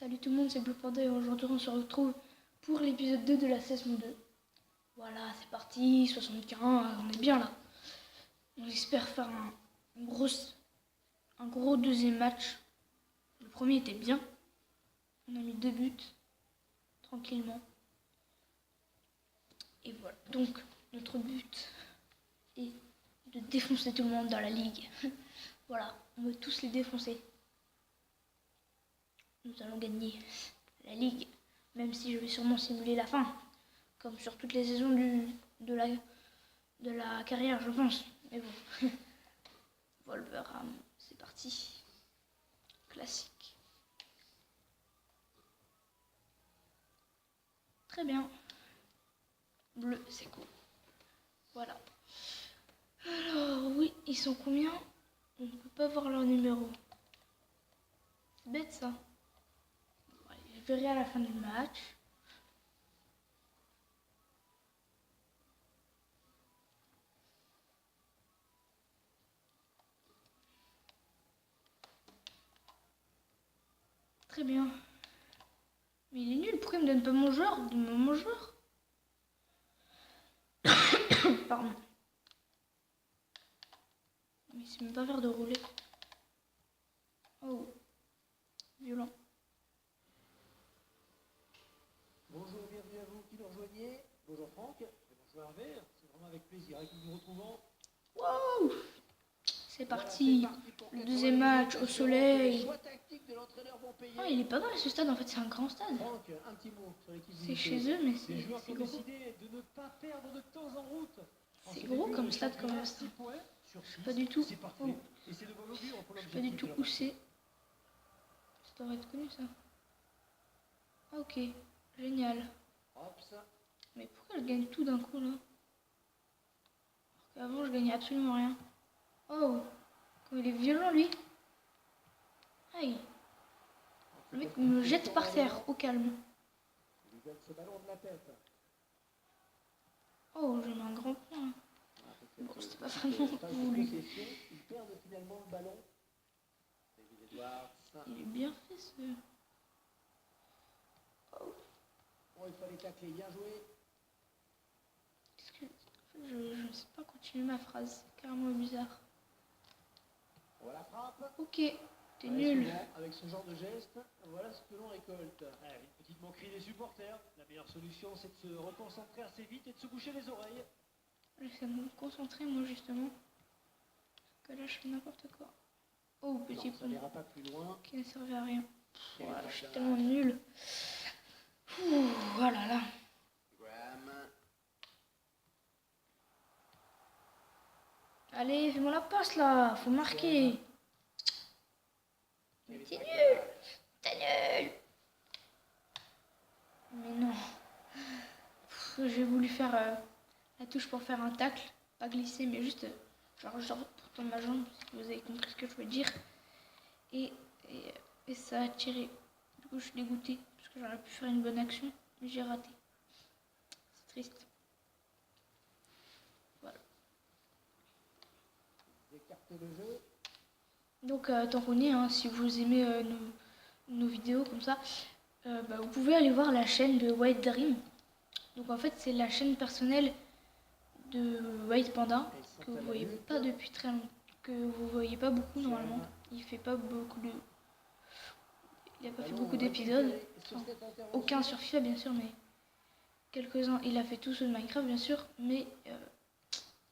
Salut tout le monde, c'est Blue Panda et aujourd'hui on se retrouve pour l'épisode 2 de la saison 2. Voilà, c'est parti, 75, on est bien là. On espère faire un gros deuxième match. Le premier était bien. On a mis 2 buts, tranquillement. Et voilà, donc notre but est de défoncer tout le monde dans la ligue. Voilà, on veut tous les défoncer. Nous allons gagner la ligue, même si je vais sûrement simuler la fin, comme sur toutes les saisons de la carrière, je pense. Mais bon, Wolverhampton, c'est parti. Classique. Très bien. Bleu, c'est cool. Voilà. Alors, oui, ils sont combien? On ne peut pas voir leur numéro. C'est bête ça. Je verrai à la fin du match. Très bien. Mais il est nul, pourquoi il me donne pas mon joueur? Donne-moi mon joueur. Pardon. Mais il sait même pas faire de rouler. Oh. Violent. Bonjour, bienvenue à vous qui nous rejoignez. Bonjour Franck, et bonjour Hervé, c'est vraiment avec plaisir que nous nous retrouvons. Wow. C'est parti. Le deuxième match au soleil. Ah, il est pas mal ce stade, en fait c'est un grand stade. C'est chez eux, mais c'est gros. C'est gros comme stade quand même. Je sais pas du tout. Oh. Je sais pas du tout où c'est. Ça devrait être connu ça. Ah ok, génial. Mais pourquoi je gagne tout d'un coup là? Alors qu'avant je gagnais absolument rien. Oh, comme il est violent lui. Aïe. Le mec me jette par terre, au calme. Oh, j'ai mis un grand point. Bon, c'était pas vraiment voulu. Il est bien fait ce... Oh. Il fallait tacler, bien joué. Je ne sais pas continuer ma phrase, c'est carrément bizarre. Voilà, frappe. Ok, t'es nul. Avec ce genre de geste, voilà ce que l'on récolte. Une petite moquerie des supporters. La meilleure solution, c'est de se reconcentrer assez vite et de se boucher les oreilles. J'essaie de me concentrer, moi, justement. Parce que là, je fais n'importe quoi. Oh, petit pont. Ça n'ira pas plus loin. Qui ne servait à rien. Voilà, je suis tellement nul. Ouh, voilà, là. Allez, fais-moi la passe, là. Faut marquer. Mais t'es nul. T'es nul. Mais non. J'ai voulu faire la touche pour faire un tacle. Pas glisser, mais juste genre pour tendre ma jambe, si vous avez compris ce que je veux dire. Et ça a tiré. Du coup, je suis dégoûtée parce que j'aurais pu faire une bonne action, mais j'ai raté. C'est triste. Voilà. Donc, tant qu'on y est, hein, si vous aimez nos vidéos comme ça, vous pouvez aller voir la chaîne de White Dream. Donc, en fait, c'est la chaîne personnelle de White Panda que vous voyez pas depuis très longtemps, que vous voyez pas beaucoup normalement. Il fait pas beaucoup de... Il a pas fait beaucoup d'épisodes, enfin, aucun sur FIFA bien sûr, mais quelques-uns. Il a fait tous ceux de Minecraft bien sûr, mais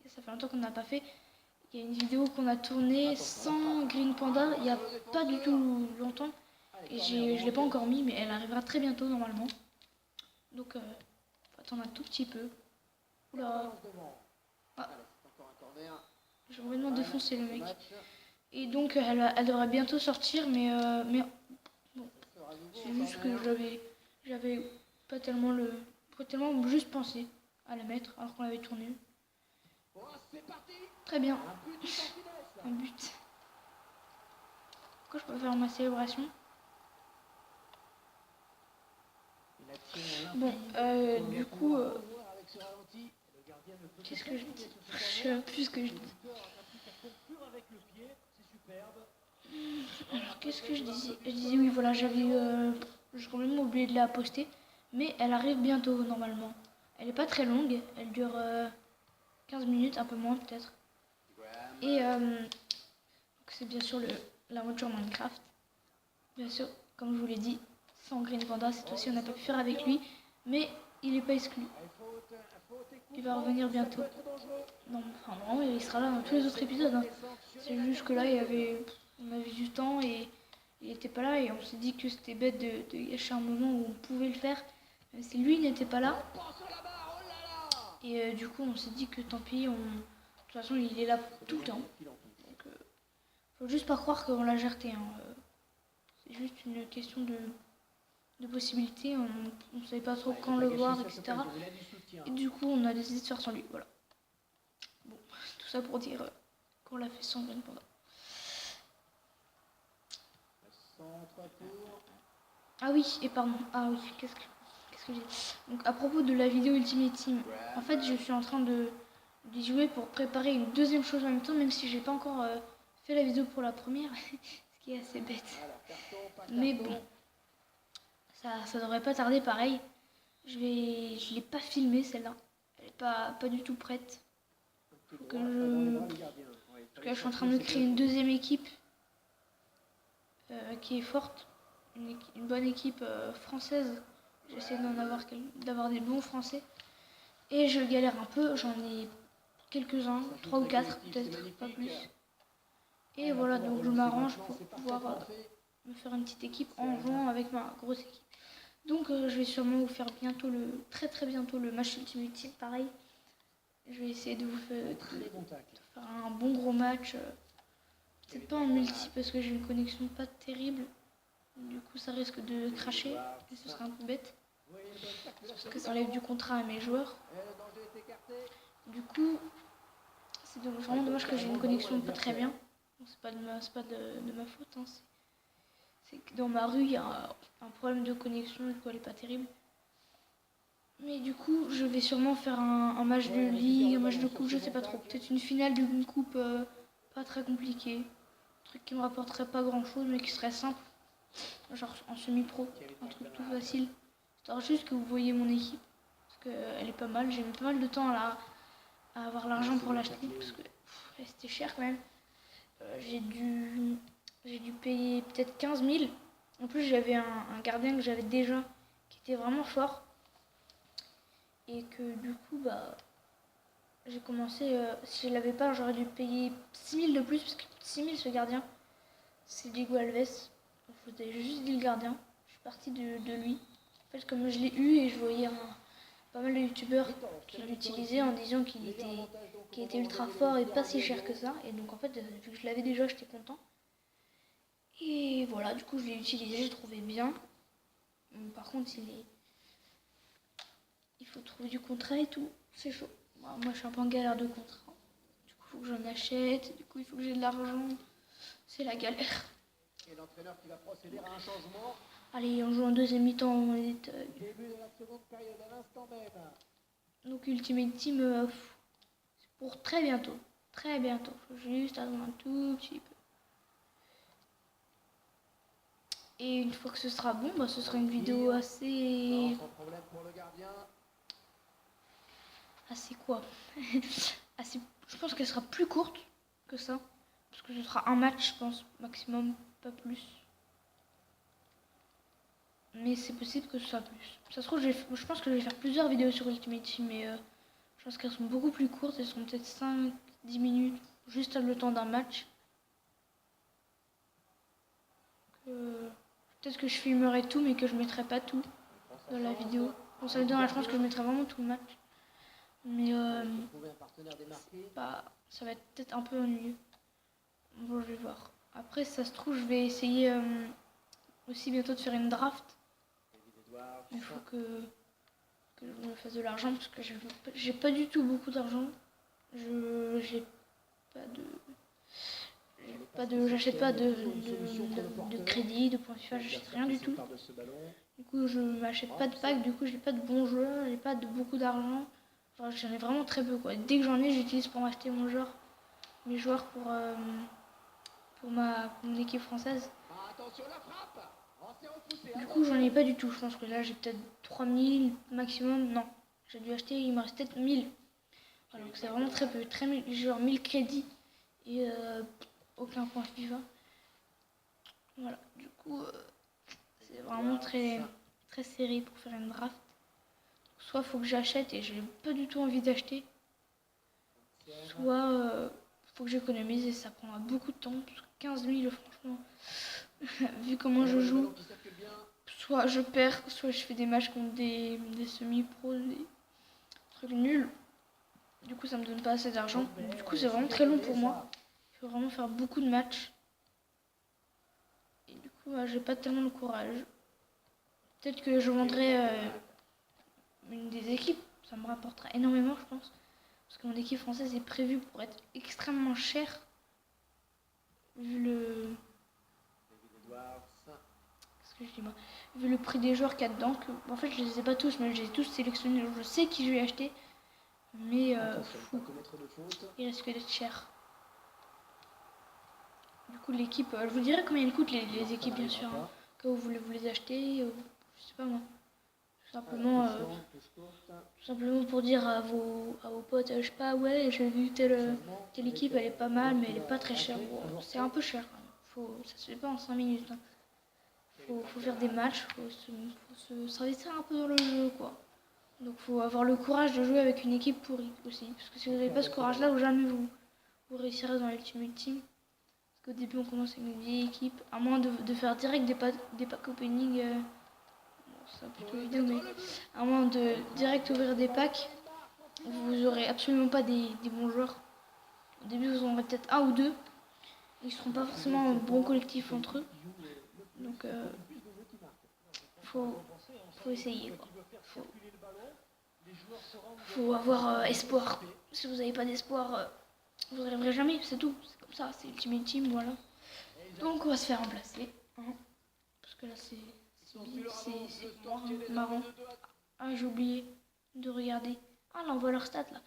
ça fait longtemps qu'on n'a pas fait. Il y a une vidéo qu'on a tournée sans Green Panda, il y a pas du tout longtemps, et je l'ai pas encore mis, mais elle arrivera très bientôt normalement. Donc faut attendre un tout petit peu. Oula. Ah. J'ai vraiment défoncé le mec. Et donc elle devrait bientôt sortir, mais bon, c'est juste que j'avais pas tellement juste pensé à la mettre alors qu'on l'avait tournée. Très bien. Un but. Pourquoi je peux faire ma célébration? Bon, du coup, qu'est-ce que je dis? Je sais même plus ce que je dis. Alors, qu'est-ce que je disais? Je disais oui, voilà, j'avais J'ai complètement oublié de la poster. Mais elle arrive bientôt normalement. Elle est pas très longue. Elle dure 15 minutes, un peu moins peut-être. Et c'est bien sûr la voiture Minecraft. Bien sûr, comme je vous l'ai dit, sans Green Panda, cette fois-ci on n'a pas pu faire avec lui. Mais il n'est pas exclu. Il va revenir bientôt. Non, enfin non, il sera là dans tous les autres épisodes. Hein. C'est juste que là, on avait du temps et il n'était pas là. Et on s'est dit que c'était bête de gâcher un moment où on pouvait le faire. Même si lui n'était pas là. Et du coup, on s'est dit que tant pis, de toute façon, il est là tout le temps. Donc, faut juste pas croire qu'on l'a jeté. Hein. C'est juste une question de possibilités. On ne savait pas trop quand le voir, etc. Et du coup, on a décidé de faire sans lui. Voilà. Bon, tout ça pour dire qu'on l'a fait sans Green Panda. Ah oui, et pardon. Ah oui, qu'est-ce que j'ai dit. Donc, à propos de la vidéo Ultimate Team, en fait, je suis en train d'y jouer pour préparer une deuxième chose en même temps, même si j'ai pas encore fait la vidéo pour la première, ce qui est assez bête. Mais bon, ça devrait pas tarder pareil. Je l'ai pas filmée celle-là. Elle est pas du tout prête. Parce que là, je suis en train de créer une deuxième équipe qui est forte. Une bonne équipe française. J'essaie d'avoir des bons français. Et je galère un peu. J'en ai quelques-uns, 3 ou 4 peut-être, pas plus. Et voilà, donc je m'arrange pour pouvoir me faire une petite équipe en jouant avec ma grosse équipe. Donc je vais sûrement vous faire bientôt très bientôt le match Ultimate Team, pareil. Je vais essayer de vous faire un bon gros match. Peut-être pas en multi parce que j'ai une connexion pas terrible. Du coup ça risque de cracher et ce sera un peu bête. Parce que ça enlève du contrat à mes joueurs. Du coup c'est vraiment dommage que j'ai une connexion pas très bien. Bon, c'est pas de ma faute. Hein. C'est que dans ma rue il y a un problème de connexion, du coup elle est pas terrible. Mais du coup, je vais sûrement faire un match de ligue, un match de coupe, je sais pas trop. Peut-être une finale d'une coupe pas très compliquée. Un truc qui me rapporterait pas grand chose, mais qui serait simple. Genre en semi-pro, un truc tout facile. Histoire juste que vous voyez mon équipe. Parce qu'elle est pas mal. J'ai mis pas mal de temps à avoir l'argent pour l'acheter. Parce que c'était cher quand même. J'ai dû payer peut-être 15 000. En plus, j'avais un gardien que j'avais déjà, qui était vraiment fort. Et que du coup, bah, j'ai commencé, si je l'avais pas, j'aurais dû payer 6 000 de plus, parce qu'il coûte 6 000 ce gardien. C'est Diego Alves. Je vous ai juste dit le gardien. Je suis partie de lui. En fait, comme je l'ai eu et je voyais pas mal de youtubeurs qui l'utilisaient en disant qu'il était ultra fort et pas si cher que ça. Et donc en fait, vu que je l'avais déjà, j'étais content. Et voilà, du coup, je l'ai utilisé, j'ai trouvé bien. Par contre, il faut trouver du contrat et tout, c'est chaud. Moi, je suis un peu en galère de contrat. Du coup, il faut que j'en achète, du coup, il faut que j'ai de l'argent. C'est la galère. Et l'entraîneur qui va procéder à un changement. Allez, on joue en deuxième mi-temps. Début de la seconde période à l'instant même. Donc, Ultimate Team, c'est pour très bientôt. Très bientôt. Faut juste attendre un tout petit peu. Et une fois que ce sera bon, bah, ce sera une vidéo assez... Sans problème pour le gardien. Assez quoi assez... Je pense qu'elle sera plus courte que ça. Parce que ce sera un match, je pense, maximum, pas plus. Mais c'est possible que ce soit plus. Ça se trouve, je pense que je vais faire plusieurs vidéos sur Ultimate Team, mais je pense qu'elles sont beaucoup plus courtes. Elles seront peut-être 5-10 minutes, juste le temps d'un match. Peut-être que je filmerai tout, mais que je mettrai pas tout dans la vidéo. Bon, ça me donne la chance que je mettrai vraiment tout le match. Mais ça va être peut-être un peu ennuyeux. Bon, je vais voir. Après, ça se trouve, je vais essayer aussi bientôt de faire une draft. Il faut que je me fasse de l'argent parce que j'ai pas du tout beaucoup d'argent. J'achète pas de crédit, de points FIFA, j'achète rien du tout. Du coup, je m'achète pas de pack, du coup, j'ai pas de bons joueurs, j'ai pas de beaucoup d'argent. Genre, j'en ai vraiment très peu, quoi. Dès que j'en ai, j'utilise pour m'acheter mes joueurs pour mon équipe française. Attention la frappe. Du coup, j'en ai pas du tout. Je pense que là, j'ai peut-être 3000 maximum. Non, j'ai dû acheter, il me reste peut-être 1000. Alors que c'est vraiment très peu. Genre 1000 crédits et aucun point FIFA. Voilà, du coup, c'est vraiment très serré pour faire une draft. Soit faut que j'achète et j'ai pas du tout envie d'acheter, soit faut que j'économise et ça prendra beaucoup de temps. Parce que 15 000, franchement, vu comment je joue, soit je perds, soit je fais des matchs contre des semi-pros, des trucs nuls. Du coup, ça me donne pas assez d'argent. Du coup, c'est vraiment très long pour moi. Il faut vraiment faire beaucoup de matchs. Et du coup, j'ai pas tellement le courage. Peut-être que je vendrai une des équipes. Ça me rapportera énormément, je pense. Parce que mon équipe française est prévue pour être extrêmement chère. Vu le... Qu'est-ce que je dis moi? Vu le prix des joueurs qu'il y a dedans. En fait, je les ai pas tous, mais je les ai tous sélectionnés. Je sais qui je vais acheter. Mais il risque d'être cher. Du coup, l'équipe, je vous dirai combien ils coûtent les équipes, bien sûr. Hein. Quand vous voulez vous les acheter, je sais pas moi. Tout simplement pour dire à vos potes, je sais pas, ouais, j'ai vu telle équipe, elle est pas mal, mais elle est pas très chère. Bon, c'est un peu cher. Ça se fait pas en 5 minutes. Hein. Faut faire des matchs, faut se s'investir un peu dans le jeu, quoi. Donc faut avoir le courage de jouer avec une équipe pourrie aussi. Parce que si vous n'avez pas ce courage-là, jamais vous réussirez dans l'Ultimate Team. Parce qu'au début, on commence avec une vieille équipe. À moins de faire direct des packs opening. Ça plutôt vidéo, mais à moins de direct ouvrir des packs, vous aurez absolument pas des bons joueurs. Au début, vous en aurez peut-être un ou deux. Ils seront pas forcément un bon collectif entre eux. Donc, faut essayer, quoi. Faut avoir espoir. Si vous n'avez pas d'espoir, vous n'arriverez jamais, c'est tout. C'est comme ça, c'est Ultimate Team, voilà. Donc, on va se faire remplacer. Hein, parce que là, c'est marrant. Ah, j'ai oublié de regarder. Ah, là, on voit leur stats, là.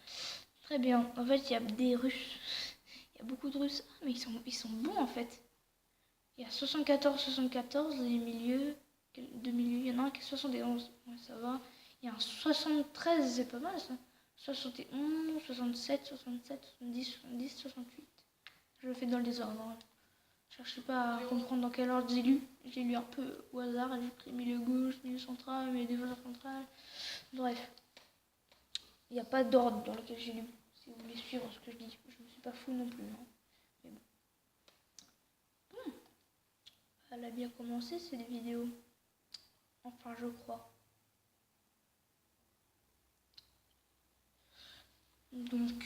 Très bien. En fait, il y a des Russes. Il y a beaucoup de Russes. Ah, mais ils sont bons, en fait. Il y a 74, les milieux. Deux milieux. Il y en a un qui est 71. Ouais, ça va. Il y a un 73, c'est pas mal, ça. 71, 67, 70, 68. Je le fais dans le désordre. Hein. Je cherche pas à comprendre dans quel ordre j'ai lu. J'ai lu un peu au hasard. J'ai pris milieu gauche, milieu central, milieu défenseur central. Bref. Il n'y a pas d'ordre dans lequel j'ai lu. Si vous voulez suivre ce que je dis. Je ne suis pas fou non plus. Hein. Mais bon. Elle a bien commencé cette vidéo. Enfin, je crois. Donc,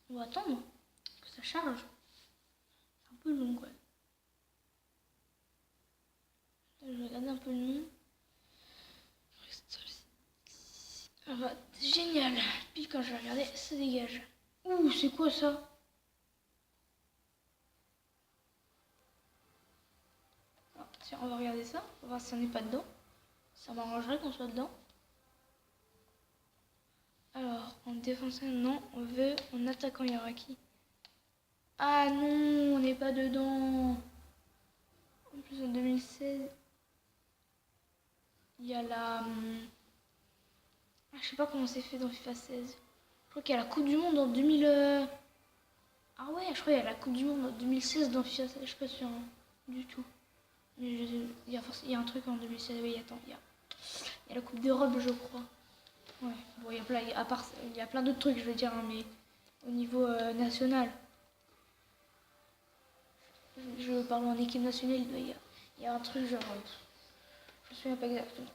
on va attendre que ça charge. C'est un peu long, quoi. Je vais regarder un peu le nom. Génial. Puis quand je vais regarder, ça dégage. Ouh, c'est quoi ça? Ah, tiens, on va regarder ça. On va voir si on n'est pas dedans. Ça m'arrangerait qu'on soit dedans. Alors, en défenseur, non. On veut en attaquant, il y aura qui? Ah non, on n'est pas dedans. En plus, en 2016, il y a la... je sais pas comment c'est fait dans FIFA 16. Je crois qu'il y a la Coupe du Monde en 2000... Ah ouais, je crois qu'il y a la Coupe du Monde en 2016 dans FIFA 16. Je suis pas sûre hein, du tout. Mais il y a un truc en 2016. Oui, attends, il y a la Coupe d'Europe, je crois. Ouais, bon, il y a plein d'autres trucs, je veux dire, hein, mais au niveau national. Je parle en équipe nationale, il y a un truc genre... je me souviens pas exactement.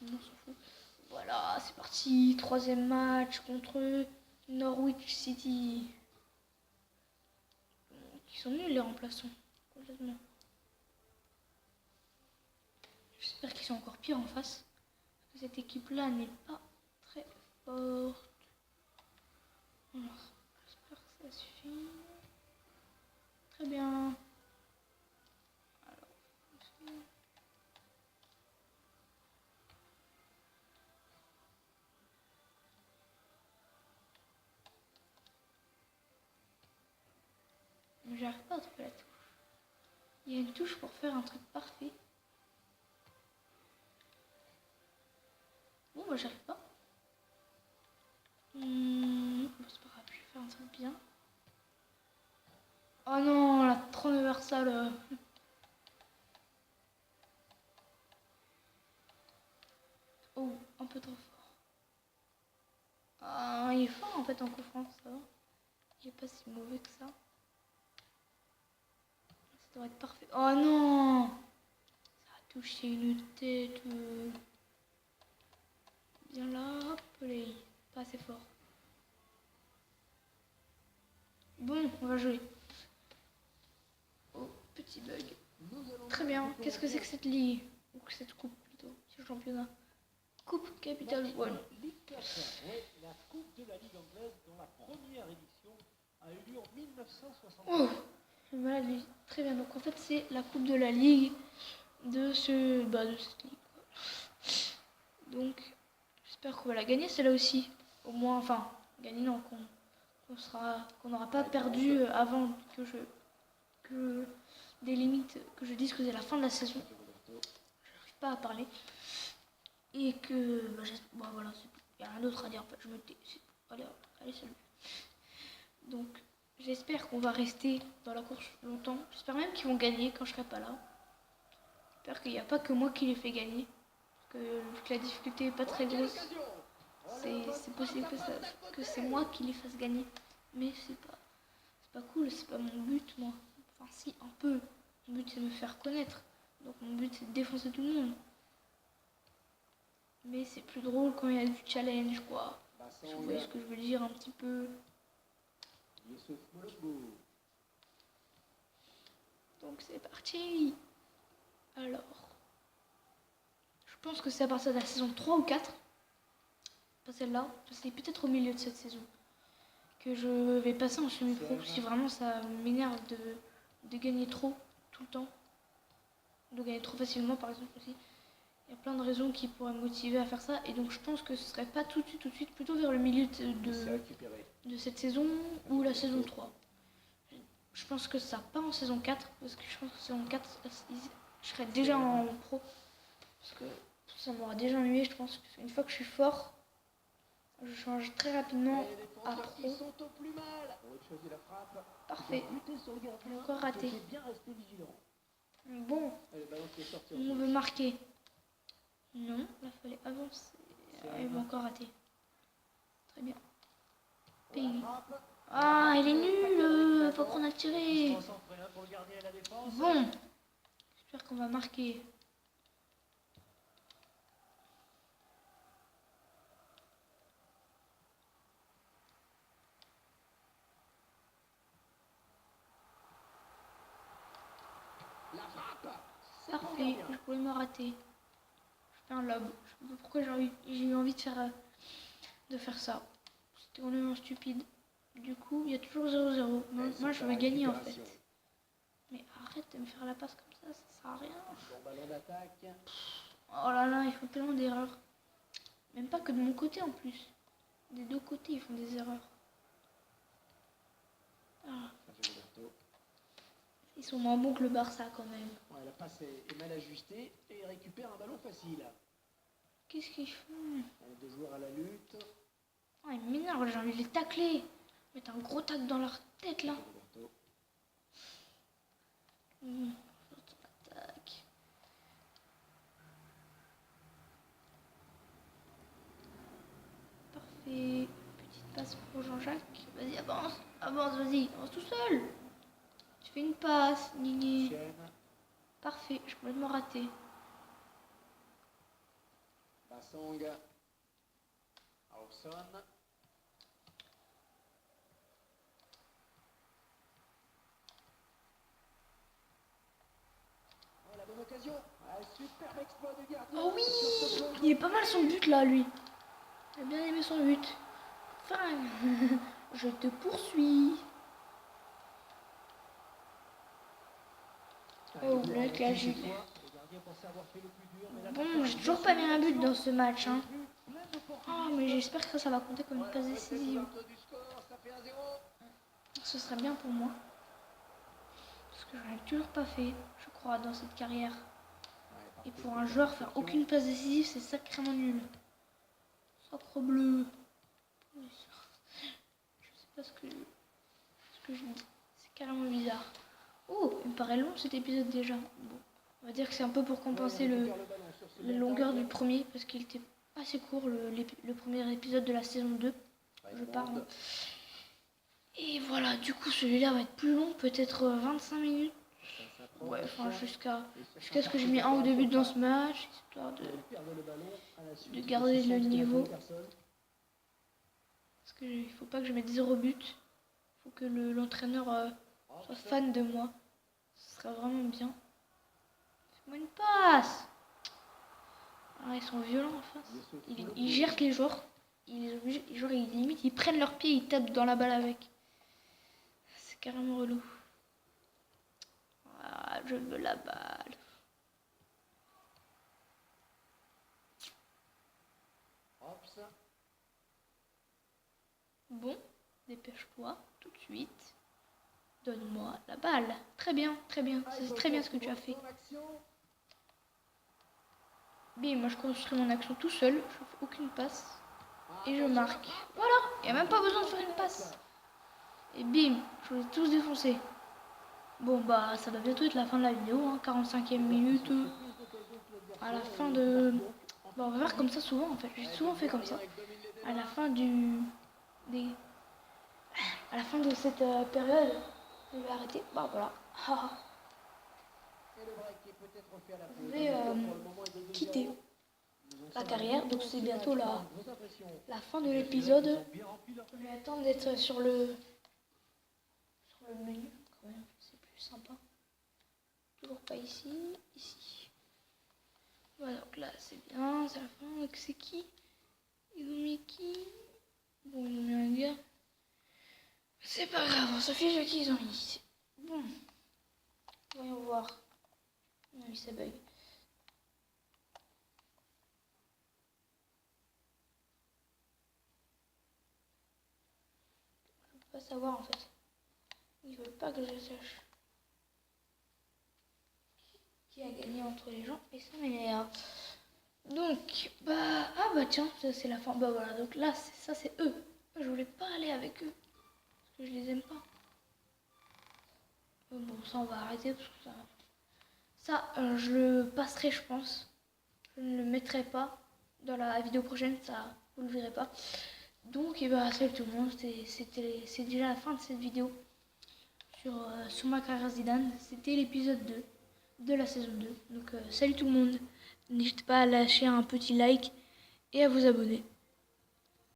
On s'en fout. Voilà, c'est parti. Troisième match contre Norwich City. Ils sont nuls les remplaçants. Complètement. J'espère qu'ils sont encore pires en face. Parce que cette équipe-là n'est pas très forte. Alors, j'espère que ça suffit. Très bien. J'arrive pas à trouver la touche. Il y a une touche pour faire un truc parfait. Bon, moi j'arrive pas. C'est pas grave, je vais faire un truc bien. Oh non, la transversale. Oh, un peu trop fort. Ah, il est fort en fait en coup franc, ça va. Il est pas si mauvais que ça. Ça devrait être parfait. Oh non! Ça a touché une tête. Bien là, hop, allez. Pas assez fort. Bon, on va jouer. Oh, petit bug. Très bien. Qu'est-ce que c'est que cette ligue? Ou que cette coupe plutôt, ce championnat? Coupe Capital One. Ligue 4, oui, la coupe de la Ligue anglaise dont la première édition a eu lieu en 1960. Oh, voilà, lui. Très bien. Donc en fait, c'est la coupe de la Ligue de cette ligue. Donc, j'espère qu'on va la gagner celle-là aussi. Au moins, enfin, gagner non, qu'on n'aura pas perdu avant que des limites, que je dise que c'est la fin de la saison. J'arrive pas à parler. Et que, voilà, il n'y a rien d'autre à dire en fait, je me tais. Allez, salut. Donc, j'espère qu'on va rester dans la course longtemps. J'espère même qu'ils vont gagner quand je serai pas là. J'espère qu'il n'y a pas que moi qui les fais gagner. Parce que la difficulté n'est pas très grosse. C'est possible que c'est moi qui les fasse gagner. Mais c'est pas cool, c'est pas mon but moi. Enfin si, un peu. Mon but c'est de me faire connaître. Donc mon but c'est de défoncer tout le monde. Mais c'est plus drôle quand il y a du challenge quoi. Si vous voyez ce que je veux dire un petit peu. Donc c'est parti. Alors. Je pense que c'est à partir de la saison 3 ou 4. Pas celle-là. C'est peut-être au milieu de cette saison. Que je vais passer en semi-pro. Si vraiment ça m'énerve de gagner trop tout le temps. De gagner trop facilement par exemple aussi. Il y a plein de raisons qui pourraient me motiver à faire ça. Et donc je pense que ce serait pas tout de suite. Plutôt vers le milieu de cette saison ou la saison 3. Je pense que ça, pas en saison 4. Parce que je pense que saison 4, je serais déjà en pro. Parce que ça m'aura déjà ennuyé, je pense. Une fois que je suis fort, je change très rapidement à pro. Parfait. Encore raté. Bon, on veut marquer. Non, là il fallait avancer. Il va encore rater. Très bien. Pays. Ah, il est nul. Faut qu'on a tiré. Bon, j'espère qu'on va marquer. Parfait, je pouvais me rater. Je fais un lob. Je sais pas pourquoi j'ai eu envie de faire ça. C'était vraiment stupide. Du coup, il y a toujours 0-0. Moi, je veux gagner en fait. Mais arrête de me faire la passe comme ça sert à rien. Oh là là, ils font tellement d'erreurs. Même pas que de mon côté en plus. Des deux côtés, ils font des erreurs. Ah. Ils sont moins bons que le Barça quand même. Ouais, la passe est mal ajustée et il récupère un ballon facile. Qu'est-ce qu'ils font? Deux joueurs à la lutte. Oh, ils m'énervent, j'ai envie de les tacler. Mettre un gros tac dans leur tête là. Attaque. Parfait. Petite passe pour Jean-Jacques. Vas-y, avance. Avance, vas-y. Avance tout seul. Tu fais une passe, Nini. Parfait, je peux me rater. Bassong. Hawson. Oh, la bonne occasion. Superbe exploit de gardien. Oh oui, il est pas mal son but là, lui. J'ai bien aimé son but. Enfin, je te poursuis. Oh, le clagique. Bon, j'ai toujours pas mis un but dans ce match. Hein. Oh, mais j'espère que ça va compter comme une passe décisive. Ce serait bien pour moi. Parce Je n'ai toujours pas fait, je crois, dans cette carrière. Et pour un joueur, faire aucune passe décisive, c'est sacrément nul. Sacre bleu. Je sais pas ce que je dis. C'est carrément bizarre. Oh, il me paraît long cet épisode déjà. Bon, on va dire que c'est un peu pour compenser la longueur du premier, parce qu'il était assez court, le premier épisode de la saison 2. Je parle. Et voilà, du coup, celui-là va être plus long, peut-être 25 minutes. Ouais, enfin, jusqu'à ce que j'ai mis un ou deux buts dans ce match, histoire de garder le niveau. Parce qu'il faut pas que je mette 0 but. Il faut que l'entraîneur soit fan de moi. Ce serait vraiment bien. Fais-moi une passe. Ah, ils sont violents en face. Ils gèrent les joueurs. Limite, ils prennent leurs pieds, ils tapent dans la balle avec. C'est carrément relou. Ah, je veux la balle. Bon, dépêche-toi tout de suite. Donne-moi la balle. Très bien, très bien. C'est très bien ce que tu as fait. Bim, moi je construis mon action tout seul. Je fais aucune passe. Et je marque. Voilà, il n'y a même pas besoin de faire une passe. Et bim, je vous ai tous défoncés. Bon bah ça va bientôt être la fin de la vidéo, hein, 45e minute. À la fin de... Bon, on va faire comme ça souvent en fait. J'ai souvent fait comme ça. À la fin à la fin de cette période, je vais arrêter. Bah voilà. Je vais quitter la carrière. Donc c'est bientôt la fin de l'épisode. Je vais attendre d'être sur le menu. Quand même, c'est plus sympa. Toujours pas ici. Ici. Voilà, donc là c'est bien. C'est la fin. Donc c'est qui? Ils ont mis qui? Bon, ils ont mis un gars. C'est pas grave, on s'affiche à qui ils ont mis. Bon. Voyons voir. Non, oui, ça bug. Je peux pas savoir en fait. Ils veulent pas que je sache qui a gagné entre les gens et ça m'énerve. Donc, bah, ah bah tiens, ça c'est la fin. Bah voilà, donc là, ça c'est eux. Moi, je voulais pas aller avec eux parce que je les aime pas. Bon, ça on va arrêter parce que ça je le passerai, je pense. Je ne le mettrai pas dans la vidéo prochaine, ça vous le verrez pas. Donc, et bah, salut tout le monde, c'est déjà la fin de cette vidéo sur ma carrière Zidane. C'était l'épisode 2 de la saison 2. Donc, salut tout le monde. N'hésitez pas à lâcher un petit like et à vous abonner.